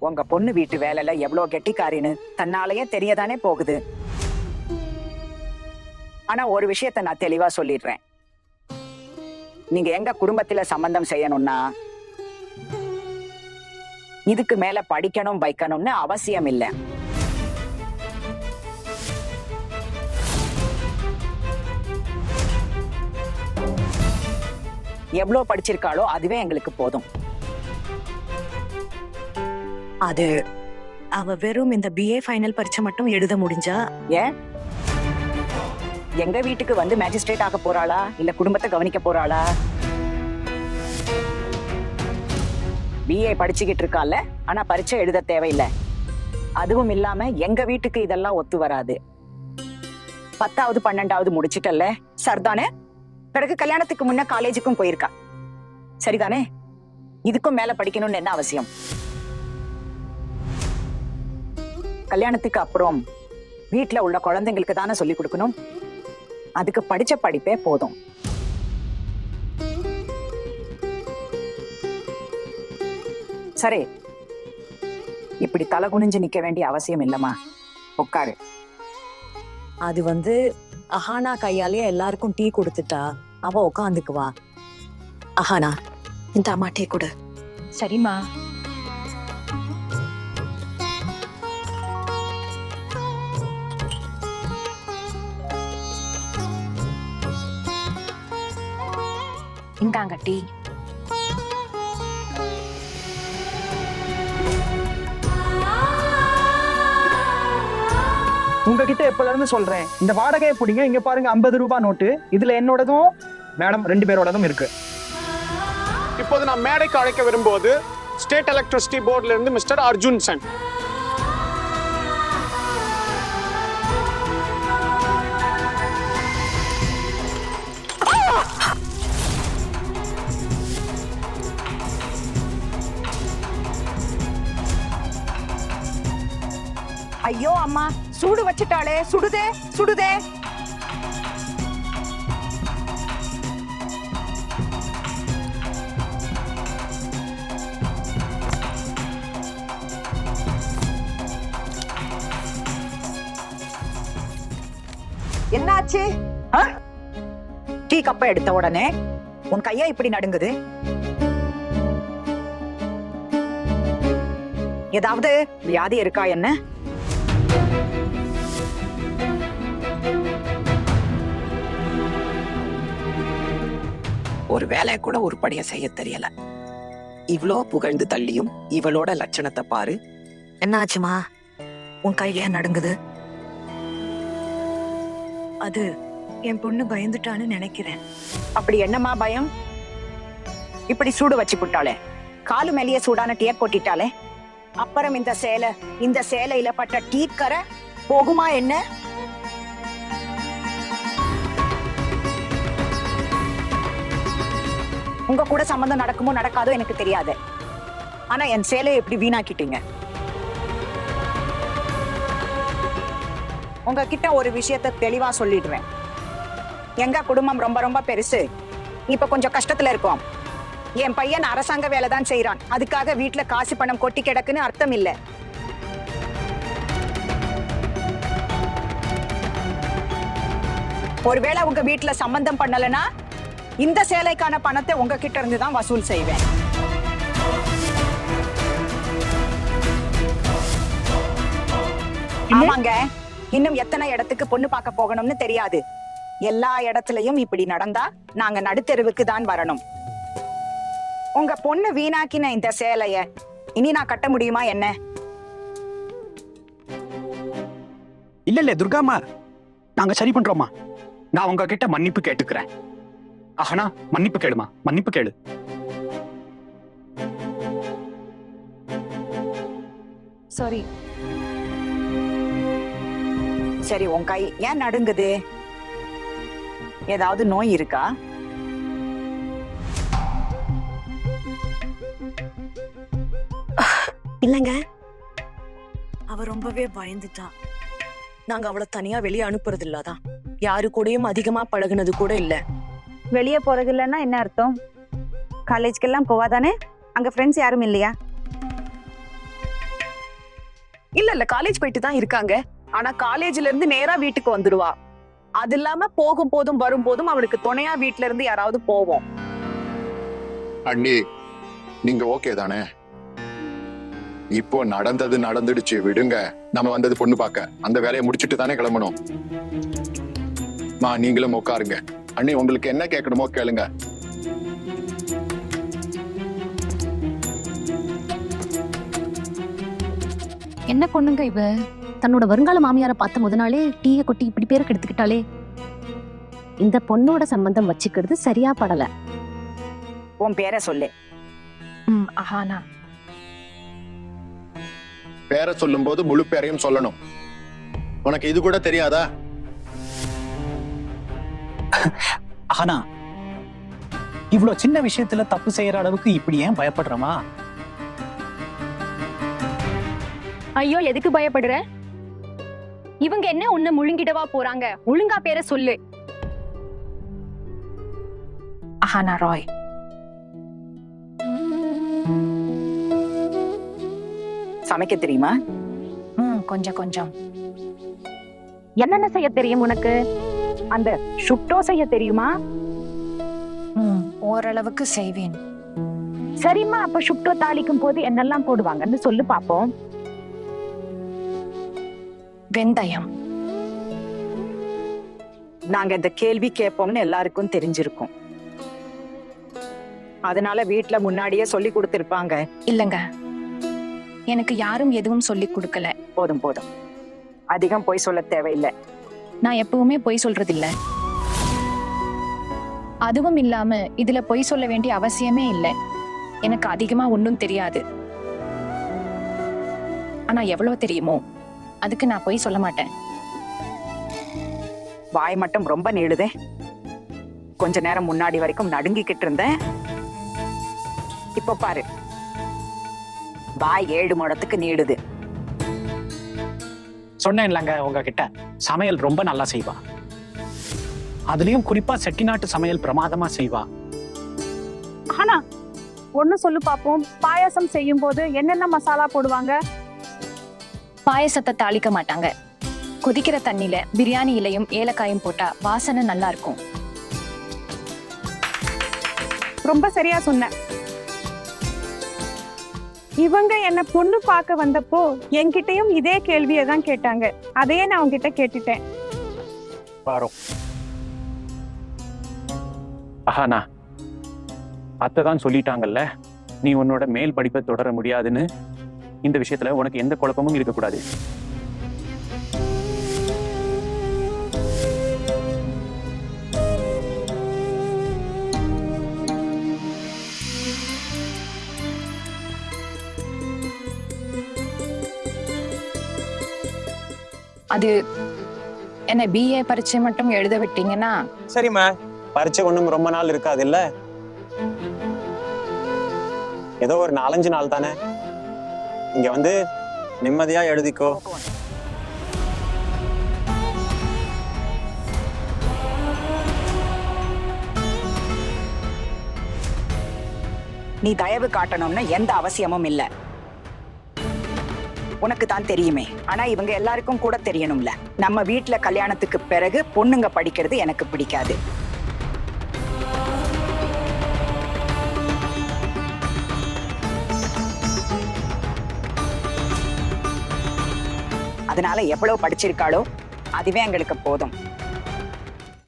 உங்க பொண்ணு வீட்டு வேலையில எவ்வளவு கெட்டிக்காரின்னு தன்னாலேயே தெரியதானே போகுது. ஆனா ஒரு விஷயத்த நான் தெளிவா சொல்லிடுறேன். நீங்க எங்க குடும்பத்துல சம்பந்தம் செய்யணும்னா இதுக்கு மேல படிக்கணும் வைக்கணும்னு அவசியம் இல்லை. எவ்வளவு படிச்சிருக்காளோ அதுவே எங்களுக்கு போதும். அது அவ வெறும் இந்த BA ஃபைனல் பரீட்சை மட்டும் எழுத முடிஞ்சா? ஏன் எங்க வீட்டுக்கு வந்து மேஜிஸ்ட்ரேட் ஆக போறாளா இல்ல குடும்பத்தை கவனிக்க போறாளா? BA படிச்சுக்கிட்டு இருக்கால, ஆனா பரீட்சை எழுத தேவையில்லை. அதுவும் இல்லாம எங்க வீட்டுக்கு இதெல்லாம் ஒத்து வராது. 10வது 12வது முடிச்சிட்டல்ல, சரிதானே? பிறகு கல்யாணத்துக்கு முன்ன காலேஜுக்கும் போயிருக்கா, சரிதானே? இதுக்கும் மேல படிக்கணும்னு என்ன அவசியம்? கல்யாணத்துக்கு அப்புறம் வீட்டுல உள்ள குழந்தைங்களுக்கு தானே சொல்லி கொடுக்கணும். அதுக்கு படிச்ச படிப்பே போதும். சரி, இப்படி தலை குனிஞ்சு நிக்க வேண்டிய அவசியம் இல்லம்மா, உட்காரு. அது அஹானா கையாலேயே எல்லாருக்கும் டீ கொடுத்துட்டா அவ உட்காந்துக்குவா. அஹானா, இந்த அம்மா டீ கொடு. சரிம்மா. இந்தாங்க டீ. உங்ககிட்ட எப்பல இருந்து சொல்றேன், இந்த வாடகையை பிடிங்க. இங்க பாருங்க 50 ரூபாய் நோட்டு. இதுல என்னோடதும் மேடம் 2 பேரோடதும் இருக்கு. இப்போது நான் மேடைக்கு அழைக்க விரும்புவது ஸ்டேட் எலக்ட்ரிசிட்டி போர்ட்ல இருந்து மிஸ்டர் அர்ஜுன் சென். ஐயோ அம்மா, சூடு வச்சுட்டாளே, சுடுதே சுடுதே. என்னாச்சு? டீ கப்பை எடுத்த உடனே உன் கையா இப்படி நடுங்குது? ஏதாவது வியாதி இருக்கா என்ன? ஒரு வேலையை கூட உருப்படியா செய்ய தெரியல. இவ்வளோ புகழ்ந்து தள்ளியும் இவளோட லட்சணத்தை பாரு. என்னாச்சுமா? உன் கையிலே நடுங்குது? அது என் பொண்ணு பயந்துட்டான்னு நினைக்கிறேன். அப்படி என்னமா பயம்? இப்படி சூடு வச்சு புட்டாளே, காலு மேலேயே சூடான டீ கொட்டிட்டாலே, அப்புறம் இந்த சேலையில பட்ட டீக்கரை போகுமா என்ன? உங்க கூட சம்பந்தம் நடக்குமோ நடக்காதோ எனக்கு தெரியாது. ஆனா என் சேலையை எப்படி வீணாக்கிட்டீங்க? உங்ககிட்ட ஒரு விஷயத்த தெளிவா சொல்லிடுறேன். எங்க குடும்பம் ரொம்ப ரொம்ப பெருசு. இப்ப கொஞ்சம் கஷ்டத்துல இருக்கோம். என் பையன் அரசாங்க வேலை தான் செய்யறான். அதுக்காக வீட்டுல காசு பணம் கொட்டி கிடக்குன்னு அர்த்தம் இல்ல. ஒருவேளை உங்க வீட்டுல சம்பந்தம் பண்ணலனா இந்த சேலைக்கான பணத்தை உங்ககிட்ட இருந்து தான் வசூல் செய்வேன். ஆமாங்க, இன்னும் எத்தனை இடத்துக்கு பொண்ணு பார்க்க போகணும்னு தெரியாது. எல்லா இடத்துலயும் இப்படி நடந்தா நாங்க நடுத்தெருவுக்கு தான் வரணும். உங்க பொண்ணு வீணாக்கின இந்த சேலைய இனி நான் கட்ட முடியுமா என்ன? இல்ல துர்காமா, நாங்க சரி பண்றோமா. நான் உங்ககிட்ட மன்னிப்பு கேட்டுக்கிறேன். அஹனா, மன்னிப்பு கேளுமா, மன்னிப்பு கேளு. சாரி. சரி, உன் கை ஏன் நடுங்குது? ஏதாவது நோய் இருக்கா? இல்லங்க, அவ ரொம்பவே பயந்துட்டா. நாங்க அவளை தனியா வெளியே அனுப்புறது இல்லாதான். யாரு கூடயும் அதிகமா பழகுனது கூட இல்ல. வெளியே போறது இல்லைன்னா என்ன அர்த்தம்? காலேஜ்க்கெல்லாம் போவாதானே? அங்க ஃப்ரெண்ட்ஸ் யாரும் இல்லையா? இல்ல காலேஜ் போயிட்டு தான் இருக்காங்க. ஆனா காலேஜ்ல இருந்து நேரா வீட்டுக்கு வந்துடுவா. அது இல்லாம போகும் போதும் வரும் போதும் அவளுக்கு துணையா வீட்ல இருந்து யாராவது போவோம். அண்ணி நீங்க ஓகே தானே? இப்போ நடந்தது நடந்துடுச்சு, விடுங்க. நம்ம வந்தது பொண்ணு பார்க்க, அந்த வேலையை முடிச்சிட்டு தானே கிளம்பணும். நீங்களும் உட்காருங்க. அண்ணி உங்களுக்கு என்ன கேட்கணுமோ கேளுங்க. என்ன பொண்ணுங்க இவ? தன்னோட வருங்கால மாமியாரை பார்த்த முத நாளே டீயை கொட்டி இப்படி பேருக்கு எடுத்துக்கிட்டாலே. இந்த பொண்ணோட சம்பந்தம் வச்சுக்கிறது சரியா படல. உன் பேரை சொல்லு. அஹானா. பேரை சொல்லும் போது முழு பேரையும் சொல்லணும். உனக்கு இது கூட தெரியாதா? ஆனா இவ்வளவு சின்ன விஷயத்துல தப்பு செய்யற அளவுக்கு இப்படி ஏன் பயப்படுறமா? ஐயோ, எதுக்கு பயப்படுற? இவங்க என்ன உன்னை முழுங்கிடவா போறாங்க? ஒழுங்கா பேரை சொல்லு. அஹானா ராய். சமைக்க தெரியுமா? கொஞ்சம் கொஞ்சம். என்னென்ன செய்ய தெரியும் உனக்கு? அந்த சுட்டோ செய்ய தெரியுமா? ஓரளவுக்கு செய்வேன். சரிம்மா, அப்ப சுட்டோ தாளிக்கும் போது என்னெல்லாம் போடுவாங்கன்னு சொல்லு பாப்போம். வெந்தயம். நாங்க இந்த கேள்வி கேட்போம்னு எல்லாருக்கும் தெரிஞ்சிருக்கும். அதனால வீட்ல முன்னாடியே சொல்லி கொடுத்திருப்பாங்க. இல்லங்க, எனக்கு யாரும் எதுவும் சொல்லி கொடுக்கல. போதும் போதும், அதிகம் பொய் சொல்ல தேவையில்லை. நான் எப்பவுமே பொய் சொல்றது இல்ல. அதுவும் இல்லாம இதுல பொய் சொல்ல வேண்டிய அவசியமே இல்லை. எனக்கு அதிகமா ஒன்றும் தெரியாது. ஆனா எவ்வளவு தெரியுமோ அதுக்கு நான் பொய் சொல்ல மாட்டேன். வாய் மட்டும் ரொம்ப நீளுதே. கொஞ்ச நேரம் முன்னாடி வரைக்கும் நடுங்கிக்கிட்டு இருந்தேன். இப்ப பாரு, வாய் 7 முழத்துக்கு நீடுது. சொன்னேன் இல்லங்க உங்ககிட்ட, சமையல் ரொம்ப நல்லா செய்வா. அதுலயும் குறிப்பா செட்டிநாட்டு சமையல் பிரமாதமா செய்வா. ஆனா ஒண்ணு சொல்லு பாப்போம், பாயாசம் செய்யும் போது என்னென்ன மசாலா போடுவாங்க? பாயசத்தை தாளிக்க மாட்டாங்க. கொதிக்கிற தண்ணியில பிரியாணி இலையும் ஏலக்காயும் போட்டா வாசனை நல்லா இருக்கும். ரொம்ப சரியா சொன்ன. இவங்க என்ன பொண்ணு பார்க்க வந்தப்போ என்கிட்டயும் இதே கேள்வியை தான் கேட்டாங்க. அதையே நான் உங்ககிட்ட கேட்டுட்டேன். வரும். அஹானா, அத்தைதான் சொல்லிட்டாங்கல்ல, நீ உன்னோட மேல் படிப்பை தொடர முடியாதுன்னு. இந்த விஷயத்துல உனக்கு எந்த குழப்பமும் இருக்கக்கூடாது. அது என்ன BA பரீட்சை மட்டும் எழுத விட்டீங்கன்னா? சரிம்மா, பரீட்சை ஒண்ணும் ரொம்ப நாள் இருக்காது இல்ல, ஏதோ ஒரு 4-5 நாள் தானே. இங்க வந்து நிம்மதியா எழுதிக்கோ. நீ தயவு காட்டணும்னு எந்த அவசியமும் இல்ல. உனக்கு தான் தெரியுமே. ஆனா இவங்க எல்லாருக்கும் கூட தெரியணும்ல. நம்ம வீட்ல கல்யாணத்துக்கு பிறகு பொண்ணுங்க படிக்கிறது எனக்கு பிடிக்காது. அதனால எவ்வளவு படிச்சிருக்காளோ அதுவே எங்களுக்கு போதும்.